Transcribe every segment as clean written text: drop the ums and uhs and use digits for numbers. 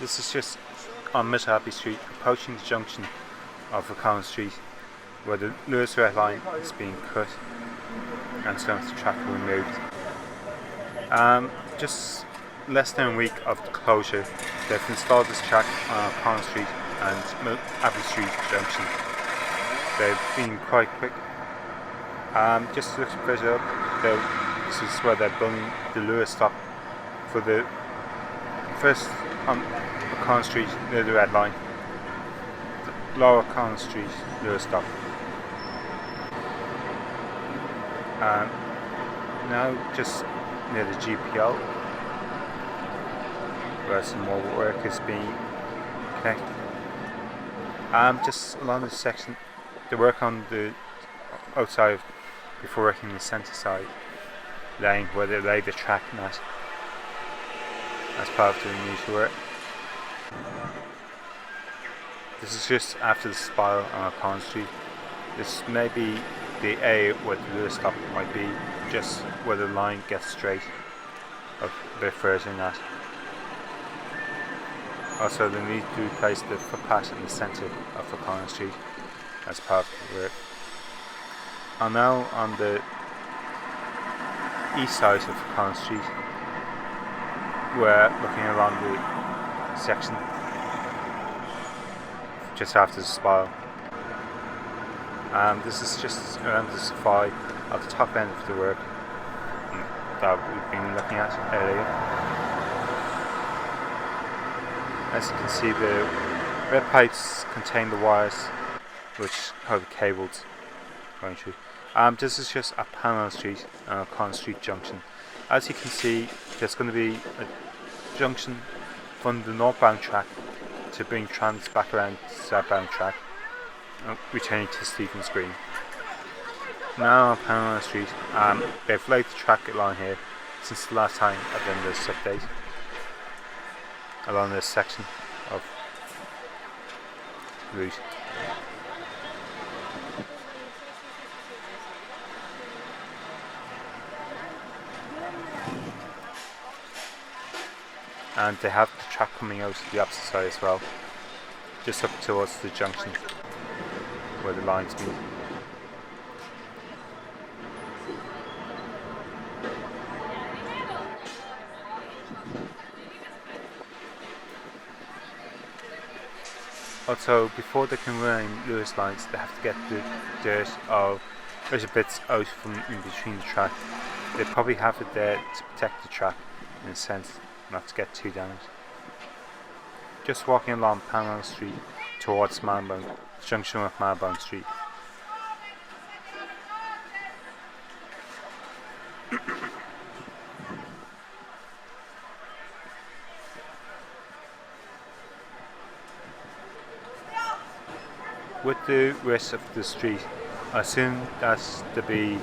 This is just on Mississippi Street, approaching the junction of O'Connell Street, where the Luas red line is being cut and some of the track removed. Just less than a week of the closure, they've installed this track on O'Connell Street and Abbey Street junction. They've been quite quick. Just to look further up, this is where they're building the Luas stop for the first on O'Connell Street near the red line, the lower O'Connell Street Luas stop. And now just near the GPO, where some more work is being connected. Just along this section, they work on the outside before working the centre side lane where they lay the track net as part of the initial work. This is just after the spiral on O'Connell Street. This may be the area where the Luas stop might be, just where the line gets straight a bit further than that. Also, they need to replace the footpath in the centre of O'Connell Street as part of the work. I'm now on the east side of O'Connell Street. We're looking along the section just after the spiral. This is just around the safari at the top end of the work that we've been looking at earlier. As you can see, the red pipes contain the wires which have the cables going through. This is just at Panel Street and O'Connell Street junction. As you can see, there's going to be a junction from the northbound track to bring trams back around the southbound track, returning to Stephen's Green. Now on Panel Street, they've laid the track along here since the last time I've done this update along this section of route. And they have the track coming out the opposite side as well, just up towards the junction where the lines meet. Also, before they can run Luas lines, they have to get the dirt or other bits out from in between the track. They probably have it there to protect the track in a sense, not to get too damaged. Just walking along Panel Street towards Marylebone, junction with Marylebone Street. With the rest of the street, I assume that to be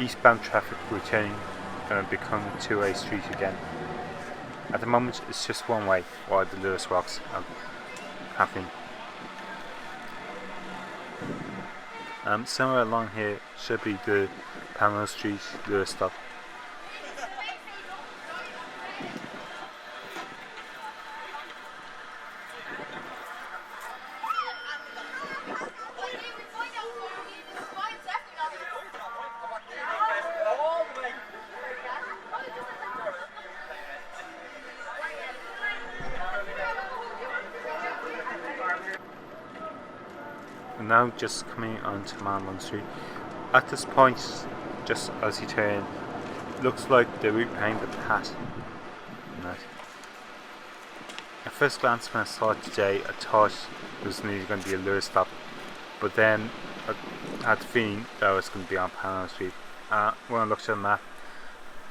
eastbound traffic returning and become a two-way street again. At the moment it's just one way while the Luas works are happening. Somewhere along here should be the Panel Street Luas stop. And now just coming onto Marylebone Street. At this point, just as you turn, looks like they're repainting the path. Right. At first glance when I saw it today, I thought it was nearly going to be a Luas stop, but then I had the feeling that it was going to be on Panel Street. When I looked at the map,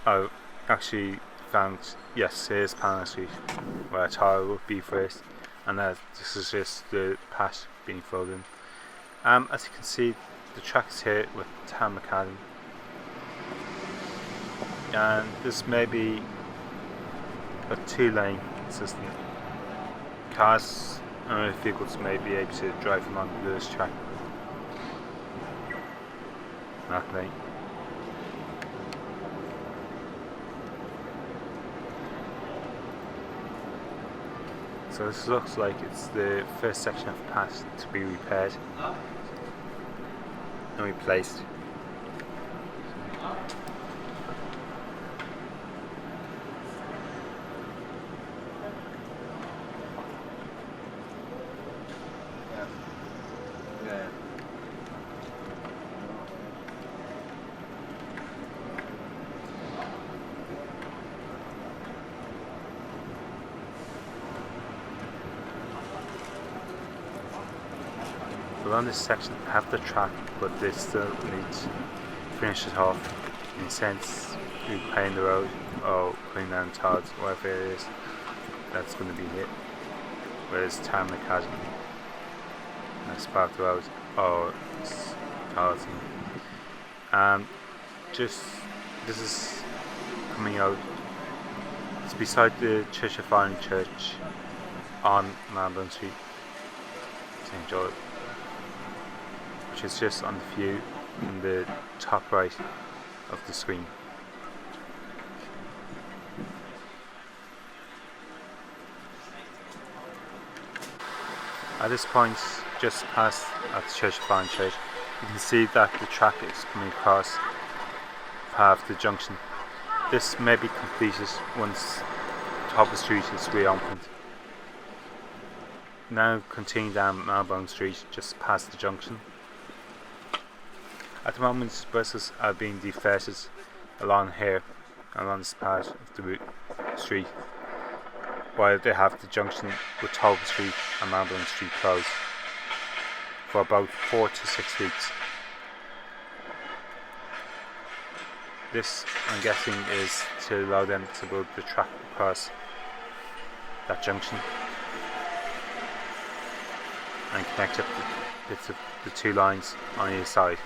I actually found, yes, it is Panel Street, where I thought it would be first, and this is just the path being filled in. As you can see, the track is here with Town Macadam, and this may be a two-lane system. Cars and other vehicles may be able to drive along the Luas track. That lane. So this looks like it's the first section of the path to be repaired and replaced. Around this section have the track, but they still need to finish it off, in a sense, repaying the road or putting down tods, whatever it is that's going to be hit. Whereas tarmac hasn't. That's part of the road, or tods. Just this is coming out. It's beside the Church of Ireland Church on Northbound Street, St. George, which is just on the view in the top right of the screen. At this point, just past at the Church of Ireland Church, you can see that the track is coming across part of the junction. This may be completed once top of the street is reopened. Now continuing down Northbound Street just past the junction. At the moment, buses are being defetted along here, along this part of the street, while they have the junction with Talbot Street and Northbound Street closed for about 4 to 6 weeks. This, I'm guessing, is to allow them to build the track across that junction and connect up the bits of the two lines on either side.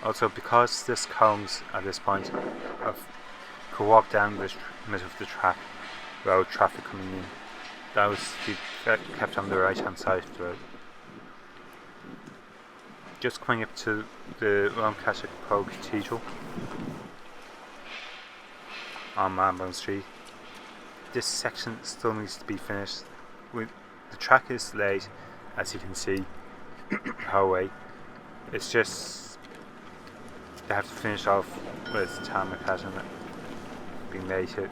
Also, because this cones at this point could walk down the middle of the track without traffic coming in, that was kept on the right hand side of the road. Just coming up to the Roman Catholic Pope Cathedral on Northbound Street. This section still needs to be finished. The track is laid, as you can see, the whole way. It's just they have to finish off with tarmac hasn't been laid here.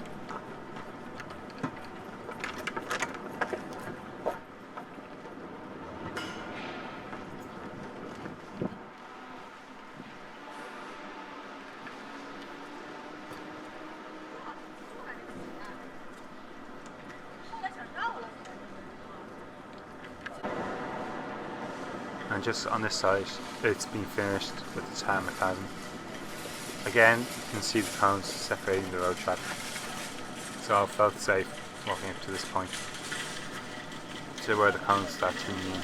And just on this side, it's been finished with the tarmac hasn't. Again, you can see the cones separating the road traffic, so I felt safe walking up to this point, to where the cones start tuning in,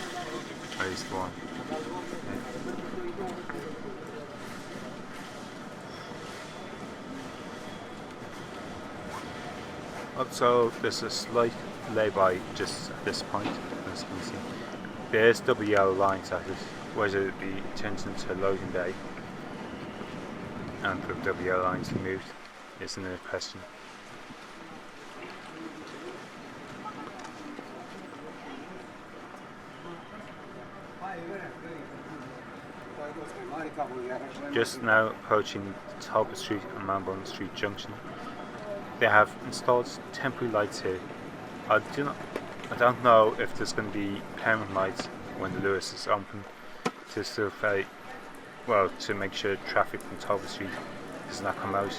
at least one. Also, there's a slight lay-by just at this point, as you can see. There's double yellow lines at it, whether it be attention to loading bay and the double yellow lines removed is another question. Just now approaching Talbot Street and Northbound Street junction. They have installed temporary lights here. I don't know if there's going to be permanent lights when the Luas is open to survey, to make sure traffic from Talbot Street does not come out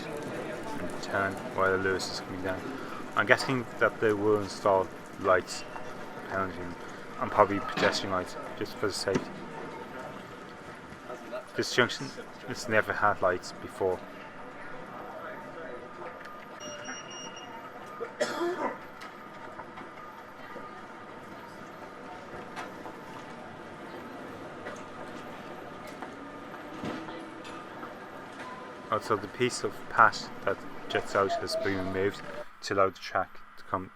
and turn while the Luas is coming down. I'm guessing that they will install lights and probably pedestrian lights just for the safety. This junction has never had lights before. Also, the piece of path that jet out has been removed to allow the track to come